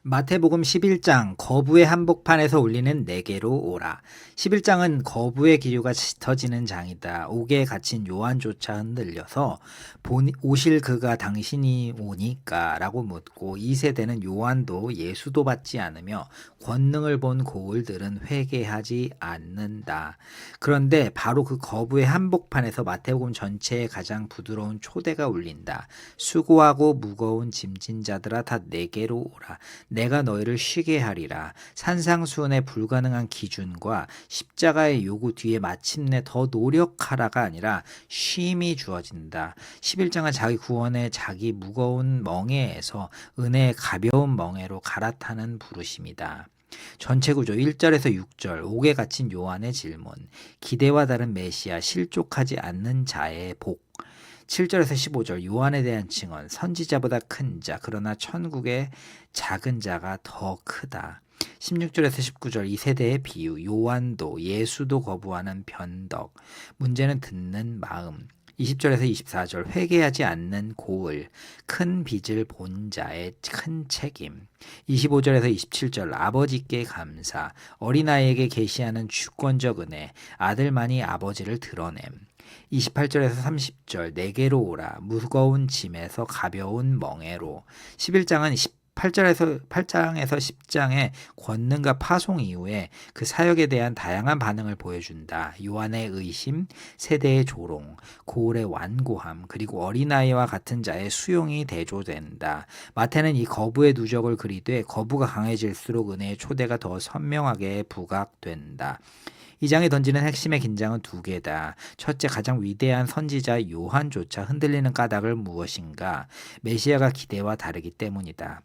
마태복음 11장 거부의 한복판에서 울리는 내게로 오라. 11장은 거부의 기류가 짙어지는 장이다. 옥에 갇힌 요한조차 흔들려서 오실 그가 당신이 오니까 라고 묻고, 이 세대는 요한도 예수도 받지 않으며 권능을 본 고을들은 회개하지 않는다. 그런데 바로 그 거부의 한복판에서 마태복음 전체에 가장 부드러운 초대가 울린다. 수고하고 무거운 짐진 자들아 다 내게로 오라. 내가 너희를 쉬게 하리라. 산상수훈의 불가능한 기준과 십자가의 요구 뒤에 마침내 더 노력하라가 아니라 쉼이 주어진다. 11장은 자기 구원의 자기 무거운 멍에에서 은혜의 가벼운 멍에로 갈아타는 부르심이다. 전체 구조 1절에서 6절, 옥에 갇힌 요한의 질문, 기대와 다른 메시아, 실족하지 않는 자의 복. 7절에서 15절, 요한에 대한 증언, 선지자보다 큰 자, 그러나 천국의 작은 자가 더 크다. 16절에서 19절, 이 세대의 비유, 요한도 예수도 거부하는 변덕, 문제는 듣는 마음. 20절에서 24절, 회개하지 않는 고을, 큰 빚을 본 자의 큰 책임. 25절에서 27절, 아버지께 감사, 어린아이에게 계시하는 주권적 은혜, 아들만이 아버지를 드러냄. 28절에서 30절, 내게로 오라, 무거운 짐에서 가벼운 멍에로. 11장은 8장에서 10장의 권능과 파송 이후에 그 사역에 대한 다양한 반응을 보여준다. 요한의 의심, 세대의 조롱, 고울의 완고함, 그리고 어린아이와 같은 자의 수용이 대조된다. 마태는 이 거부의 누적을 그리되 거부가 강해질수록 은혜의 초대가 더 선명하게 부각된다. 이 장이 던지는 핵심의 긴장은 두 개다. 첫째, 가장 위대한 선지자 요한조차 흔들리는 까닭을 무엇인가? 메시아가 기대와 다르기 때문이다.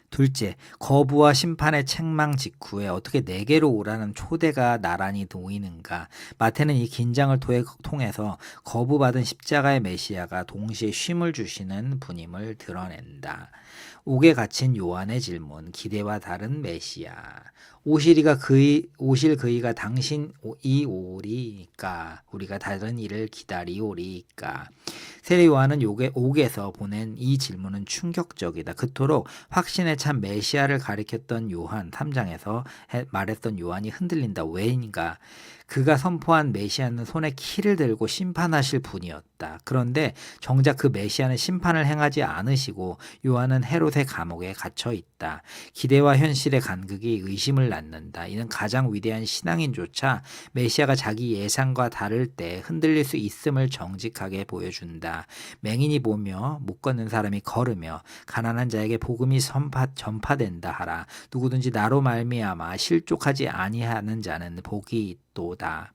둘째, 거부와 심판의 책망 직후에 어떻게 내게로 오라는 초대가 나란히 놓이는가? 마태는 이 긴장을 통해서 거부받은 십자가의 메시아가 동시에 쉼을 주시는 분임을 드러낸다. 옥에 갇힌 요한의 질문, 기대와 다른 메시아. 오실 그이가 당신이 오리까? 우리가 다른 일을 기다리오리까? 세례 요한은 옥에서 보낸 이 질문은 충격적이다. 그토록 확신에 찬 메시아를 가리켰던 요한 3장에서 말했던 요한이 흔들린다. 왜인가? 그가 선포한 메시아는 손에 키를 들고 심판하실 분이었다. 그런데 정작 그 메시아는 심판을 행하지 않으시고 요한은 헤롯의 감옥에 갇혀 있다. 기대와 현실의 간극이 의심을 낳는다. 이는 가장 위대한 신앙인조차 메시아가 자기 예상과 다를 때 흔들릴 수 있음을 정직하게 보여준다. 맹인이 보며 못 걷는 사람이 걸으며 가난한 자에게 복음이 전파된다 하라. 누구든지 나로 말미암아 실족하지 아니하는 자는 복이 있도다.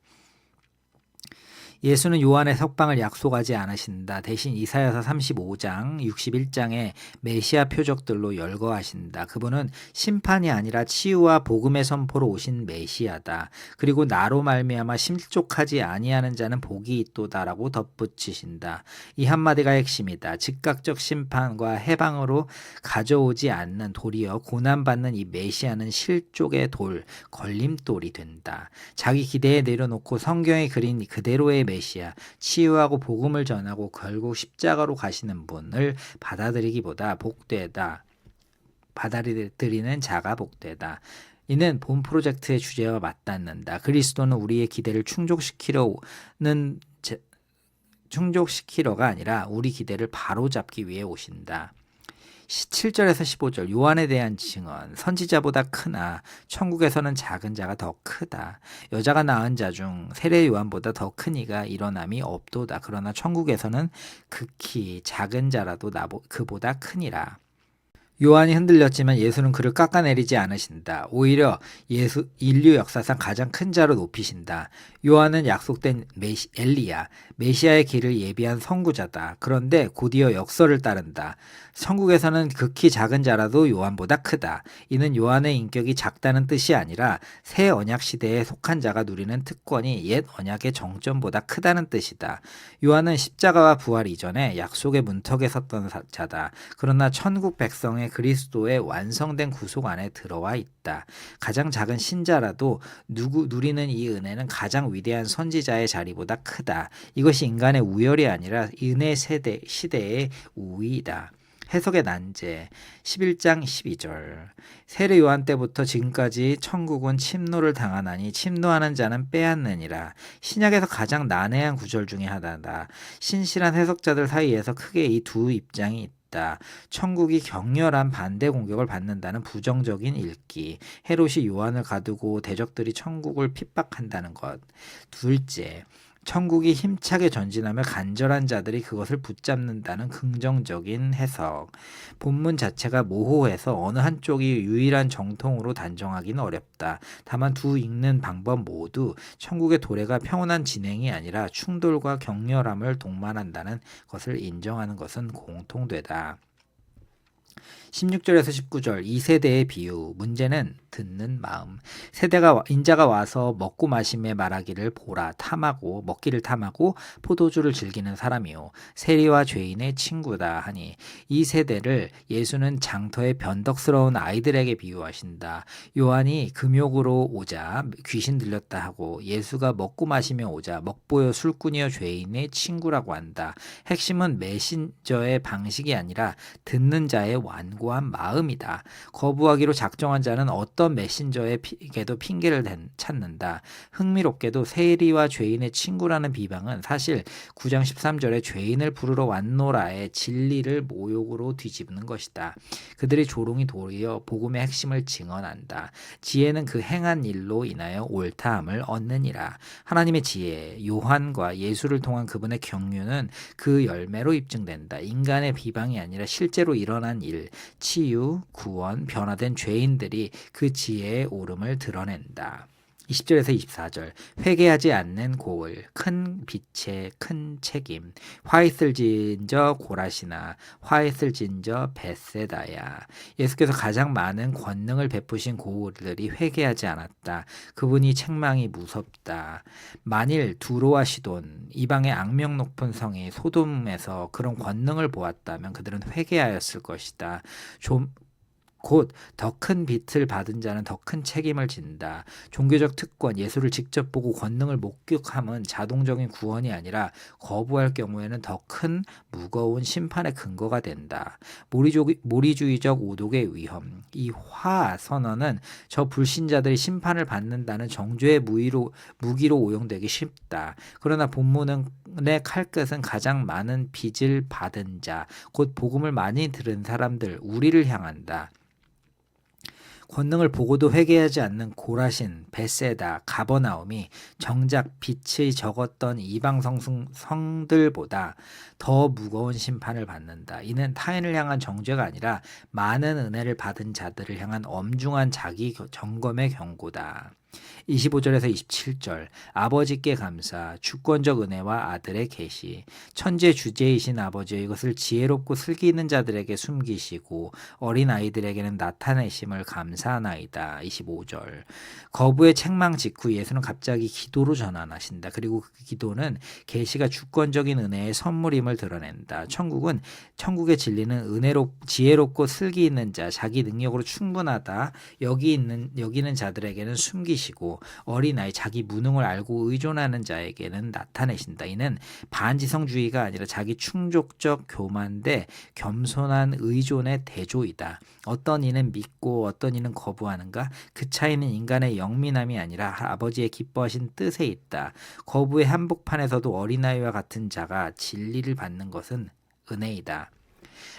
예수는 요한의 석방을 약속하지 않으신다. 대신 이사야서 35장, 61장의 메시아 표적들로 열거하신다. 그분은 심판이 아니라 치유와 복음의 선포로 오신 메시아다. 그리고 나로 말미암아 실족하지 아니하는 자는 복이 있도다라고 덧붙이신다. 이 한마디가 핵심이다. 즉각적 심판과 해방으로 가져오지 않는, 도리어 고난받는 이 메시아는 실족의 돌, 걸림돌이 된다. 자기 기대에 내려놓고 성경에 그린 그대로의 메시아, 치유하고 복음을 전하고 결국 십자가로 가시는 분을 받아들이기보다 받아들이는 자가 복되다. 이는 본 프로젝트의 주제와 맞닿는다. 그리스도는 우리의 기대를 충족시키러가 아니라 우리 기대를 바로잡기 위해 오신다. 7절에서 15절, 요한에 대한 증언, 선지자보다 크나 천국에서는 작은 자가 더 크다. 여자가 낳은 자 중 세례 요한보다 더 큰 이가 일어남이 없도다. 그러나 천국에서는 극히 작은 자라도 그보다 크니라. 요한이 흔들렸지만 예수는 그를 깎아내리지 않으신다. 오히려 인류 역사상 가장 큰 자로 높이신다. 요한은 약속된 엘리야, 메시아의 길을 예비한 선구자다. 그런데 곧이어 역설을 따른다. 천국에서는 극히 작은 자라도 요한보다 크다. 이는 요한의 인격이 작다는 뜻이 아니라 새 언약 시대에 속한 자가 누리는 특권이 옛 언약의 정점보다 크다는 뜻이다. 요한은 십자가와 부활 이전에 약속의 문턱에 섰던 자다. 그러나 천국 백성의 그리스도의 완성된 구속 안에 들어와 있다. 가장 작은 신자라도 누리는 이 은혜는 가장 위대한 선지자의 자리보다 크다. 이것이 인간의 우열이 아니라 은혜 시대의 우위이다. 해석의 난제 11장 12절 세례 요한 때부터 지금까지 천국은 침노를 당하나니 침노하는 자는 빼앗느니라. 신약에서 가장 난해한 구절 중에 하나다. 신실한 해석자들 사이에서 크게 이 두 입장이 있다. 천국이 격렬한 반대 공격을 받는다는 부정적인 읽기, 헤롯이 요한을 가두고 대적들이 천국을 핍박한다는 것. 둘째, 천국이 힘차게 전진하며 간절한 자들이 그것을 붙잡는다는 긍정적인 해석. 본문 자체가 모호해서 어느 한쪽이 유일한 정통으로 단정하기는 어렵다. 다만 두 읽는 방법 모두 천국의 도래가 평온한 진행이 아니라 충돌과 격렬함을 동반한다는 것을 인정하는 것은 공통되다. 16절에서 19절 이 세대의 비유. 문제는 듣는 마음. 인자가 와서 먹고 마심에 말하기를 보라 탐하고 먹기를 탐하고 포도주를 즐기는 사람이요 세리와 죄인의 친구다 하니, 이 세대를 예수는 장터의 변덕스러운 아이들에게 비유하신다. 요한이 금욕으로 오자 귀신 들렸다 하고, 예수가 먹고 마시며 오자 먹보여 술꾼이여 죄인의 친구라고 한다. 핵심은 메신저의 방식이 아니라 듣는 자의 완고한 마음이다. 거부하기로 작정한 자는 어떤 메신저에게도 핑계를 찾는다. 흥미롭게도 세리와 죄인의 친구라는 비방은 사실 9장 13절에 죄인을 부르러 왔노라의 진리를 모욕으로 뒤집는 것이다. 그들이 조롱이 도리어 복음의 핵심을 증언한다. 지혜는 그 행한 일로 인하여 옳다함을 얻느니라. 하나님의 지혜, 요한과 예수를 통한 그분의 경륜은 그 열매로 입증된다. 인간의 비방이 아니라 실제로 일어난 일, 치유, 구원, 변화된 죄인들이 그 지혜의 오름을 드러낸다. 20절에서 24절 회개하지 않는 고을, 큰 빛의 큰 책임. 화 있을진저 고라시나 화 있을진저 벳세다야. 예수께서 가장 많은 권능을 베푸신 고을들이 회개하지 않았다. 그분이 책망이 무섭다. 만일 두로와 시돈, 이방의 악명 높은 성이 소돔에서 그런 권능을 보았다면 그들은 회개하였을 것이다. 곧 더 큰 빛을 받은 자는 더 큰 책임을 진다. 종교적 특권, 예수를 직접 보고 권능을 목격함은 자동적인 구원이 아니라 거부할 경우에는 더 큰 무거운 심판의 근거가 된다. 모리주의적 오독의 위험. 이 화 선언은 저 불신자들이 심판을 받는다는 정죄의 무기로 오용되기 쉽다. 그러나 본문의 칼끝은 가장 많은 빚을 받은 자, 곧 복음을 많이 들은 사람들, 우리를 향한다. 권능을 보고도 회개하지 않는 고라신, 벳세다, 가버나움이 정작 빛이 적었던 이방 성들보다 더 무거운 심판을 받는다. 이는 타인을 향한 정죄가 아니라 많은 은혜를 받은 자들을 향한 엄중한 자기 점검의 경고다. 25절에서 27절 아버지께 감사, 주권적 은혜와 아들의 계시. 천재 주제이신 아버지여, 이것을 지혜롭고 슬기 있는 자들에게 숨기시고 어린 아이들에게는 나타내심을 감사하나이다. 25절 거부의 책망 직후 예수는 갑자기 기도로 전환하신다. 그리고 그 기도는 계시가 주권적인 은혜의 선물임을 드러낸다. 천국의 진리는 지혜롭고 슬기 있는 자, 자기 능력으로 충분하다 여기는 자들에게는 숨기시고 어린아이, 자기 무능을 알고 의존하는 자에게는 나타내신다. 이는 반지성주의가 아니라 자기 충족적 교만 대 겸손한 의존의 대조이다. 어떤 이는 믿고 어떤 이는 거부하는가? 그 차이는 인간의 영민함이 아니라 아버지의 기뻐하신 뜻에 있다. 거부의 한복판에서도 어린아이와 같은 자가 진리를 받는 것은 은혜이다.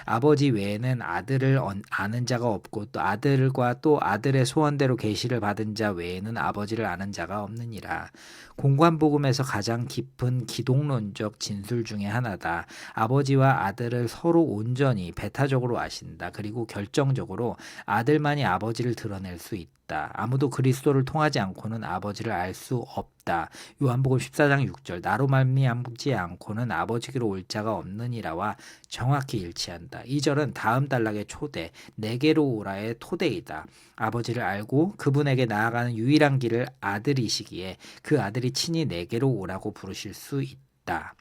아버지 외에는 아들을 아는 자가 없고 또 아들의 소원대로 계시를 받은 자 외에는 아버지를 아는 자가 없느니라. 공관복음에서 가장 깊은 기독론적 진술 중에 하나다. 아버지와 아들을 서로 온전히 배타적으로 아신다. 그리고 결정적으로 아들만이 아버지를 드러낼 수 있다. 아무도 그리스도를 통하지 않고는 아버지를 알 수 없다. 요한복음 14장 6절 나로 말미암지 않고는 아버지께로 올 자가 없느니라와 정확히 일치한다. 이 절은 다음 단락의 초대, 내게로 오라의 토대이다. 아버지를 알고 그분에게 나아가는 유일한 길을 아들이시기에 그 아들이 친히 내게로 오라고 부르실 수 있다.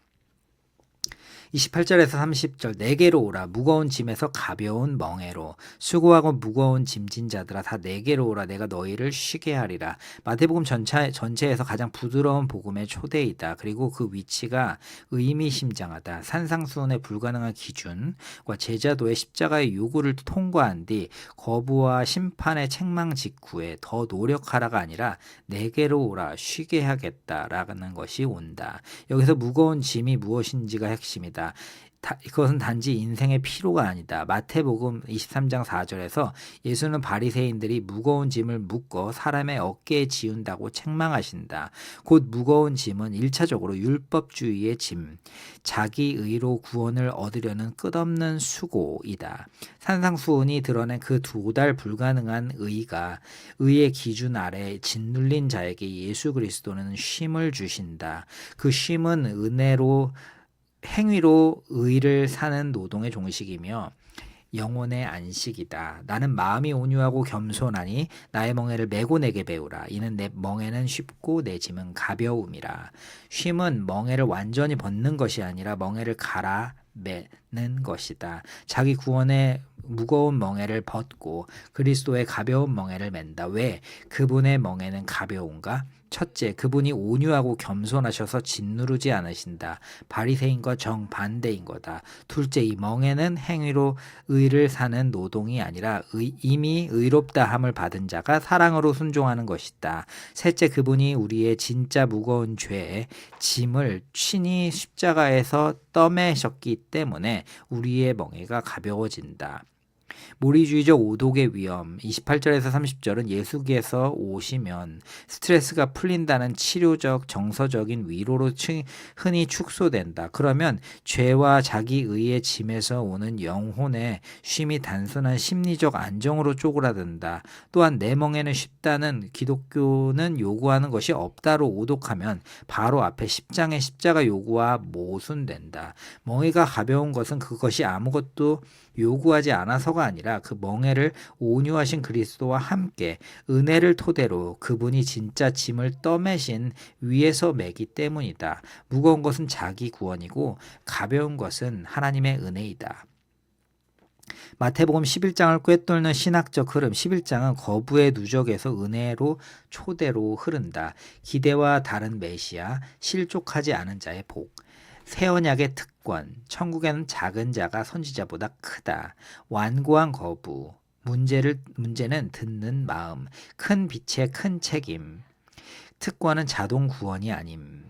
28절에서 30절 내게로 오라 무거운 짐에서 가벼운 멍에로 수고하고 무거운 짐진 자들아 다 내게로 오라 내가 너희를 쉬게 하리라. 마태복음 전체에서 가장 부드러운 복음의 초대이다. 그리고 그 위치가 의미심장하다. 산상수훈의 불가능한 기준과 제자도의 십자가의 요구를 통과한 뒤 거부와 심판의 책망 직후에 더 노력하라가 아니라 내게로 오라 쉬게 하겠다라는 것이 온다. 여기서 무거운 짐이 무엇인지가 핵심이다. 그것은 단지 인생의 피로가 아니다. 마태복음 23장 4절에서 예수는 바리새인들이 무거운 짐을 묶어 사람의 어깨에 지운다고 책망하신다. 곧 무거운 짐은 1차적으로 율법주의의 짐, 자기 의로 구원을 얻으려는 끝없는 수고이다. 산상수훈이 드러낸 그 도달 불가능한 의의 기준 아래 짓눌린 자에게 예수 그리스도는 쉼을 주신다. 그 쉼은 행위로 의를 사는 노동의 종식이며 영혼의 안식이다. 나는 마음이 온유하고 겸손하니 나의 멍에를 메고 내게 배우라. 이는 내 멍에는 쉽고 내 짐은 가벼움이라. 쉼은 멍에를 완전히 벗는 것이 아니라 멍에를 갈아 매는 것이다. 자기 구원의 무거운 멍에를 벗고 그리스도의 가벼운 멍에를 맨다. 왜? 그분의 멍에는 가벼운가? 첫째, 그분이 온유하고 겸손하셔서 짓누르지 않으신다. 바리새인과 정반대인 거다. 둘째, 이 멍에는 행위로 의를 사는 노동이 아니라 이미 의롭다 함을 받은 자가 사랑으로 순종하는 것이다. 셋째, 그분이 우리의 진짜 무거운 죄의 짐을 친히 십자가에서 떠매셨기 때문에 우리의 멍에가 가벼워진다. 몰이주의적 오독의 위험 28절에서 30절은 예수께서 오시면 스트레스가 풀린다는 치료적 정서적인 위로로 흔히 축소된다. 그러면 죄와 자기 의의 짐에서 오는 영혼의 쉼이 단순한 심리적 안정으로 쪼그라든다. 또한 내 멍에는 쉽다는 기독교는 요구하는 것이 없다로 오독하면 바로 앞에 10장의 십자가 요구와 모순된다. 멍에가 가벼운 것은 그것이 아무것도 요구하지 않아서가 아니라 그 멍에를 온유하신 그리스도와 함께 은혜를 토대로 그분이 진짜 짐을 떠매신 위에서 매기 때문이다. 무거운 것은 자기 구원이고 가벼운 것은 하나님의 은혜이다. 마태복음 11장을 꿰뚫는 신학적 흐름 11장은 거부의 누적에서 은혜로 초대로 흐른다. 기대와 다른 메시아, 실족하지 않은 자의 복. 새 언약의 특권, 천국에는 작은 자가 선지자보다 크다. 완고한 거부, 문제는 듣는 마음, 큰 빛의 큰 책임. 특권은 자동 구원이 아님.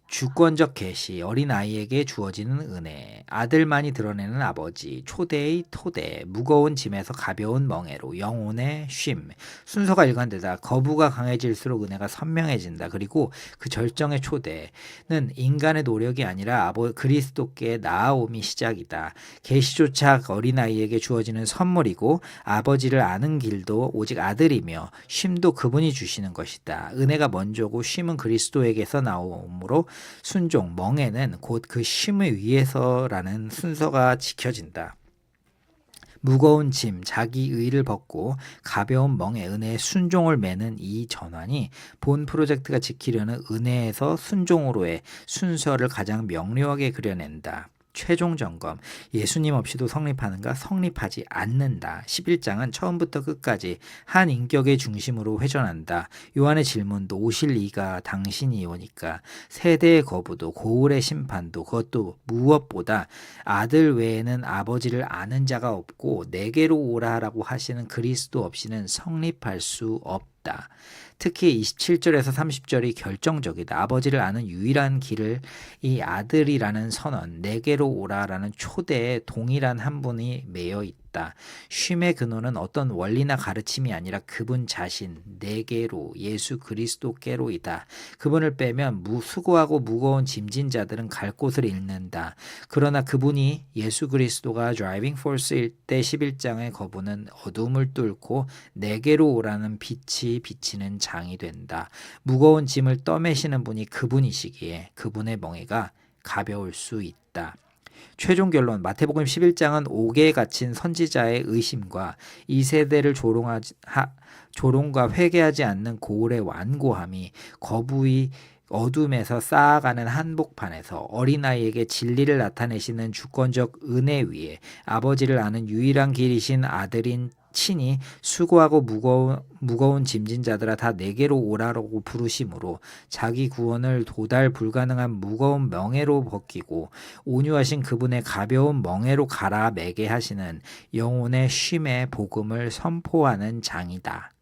주권적 계시, 어린아이에게 주어지는 은혜, 아들만이 드러내는 아버지, 초대의 토대, 무거운 짐에서 가벼운 멍에로 영혼의 쉼. 순서가 일관되다. 거부가 강해질수록 은혜가 선명해진다. 그리고 그 절정의 초대는 인간의 노력이 아니라 그리스도께 나아옴이 시작이다. 계시조차 어린아이에게 주어지는 선물이고 아버지를 아는 길도 오직 아들이며 쉼도 그분이 주시는 것이다. 은혜가 먼저고 쉼은 그리스도에게서 나오므로 순종, 멍에는 곧 그 쉼을 위해서라는 순서가 지켜진다. 무거운 짐, 자기 의를 벗고 가벼운 멍에 은혜의 순종을 매는 이 전환이 본 프로젝트가 지키려는 은혜에서 순종으로의 순서를 가장 명료하게 그려낸다. 최종 점검, 예수님 없이도 성립하는가? 성립하지 않는다. 11장은 처음부터 끝까지 한 인격의 중심으로 회전한다. 요한의 질문도 오실 이가 당신이 오니까 세대의 거부도 고울의 심판도 그것도 무엇보다 아들 외에는 아버지를 아는 자가 없고 내게로 오라라고 하시는 그리스도 없이는 성립할 수 없다. 특히 27절에서 30절이 결정적이다. 아버지를 아는 유일한 길을 이 아들이라는 선언, 내게로 오라라는 초대에 동일한 한 분이 매여 있다. 쉼의 근원은 어떤 원리나 가르침이 아니라 그분 자신, 내게로, 예수 그리스도께로이다. 그분을 빼면 수고하고 무거운 짐진 자들은 갈 곳을 잃는다. 그러나 그분이 예수 그리스도가 드라이빙 포스일 때 11장의 거부는 어둠을 뚫고 내게로 오라는 빛이 비치는 장이 된다. 무거운 짐을 떠매시는 분이 그분이시기에 그분의 멍에가 가벼울 수 있다. 최종 결론, 마태복음 11장은 옥에 갇힌 선지자의 의심과 이 세대를 조롱과 회개하지 않는 고울의 완고함이 어둠에서 쌓아가는 한복판에서 어린아이에게 진리를 나타내시는 주권적 은혜 위에 아버지를 아는 유일한 길이신 아들인 친히 수고하고 무거운 짐진 자들아 다 내게로 오라라고 부르심으로 자기 구원을 도달 불가능한 무거운 멍에로 벗기고 온유하신 그분의 가벼운 멍에로 갈아 매게 하시는 영혼의 쉼의 복음을 선포하는 장이다.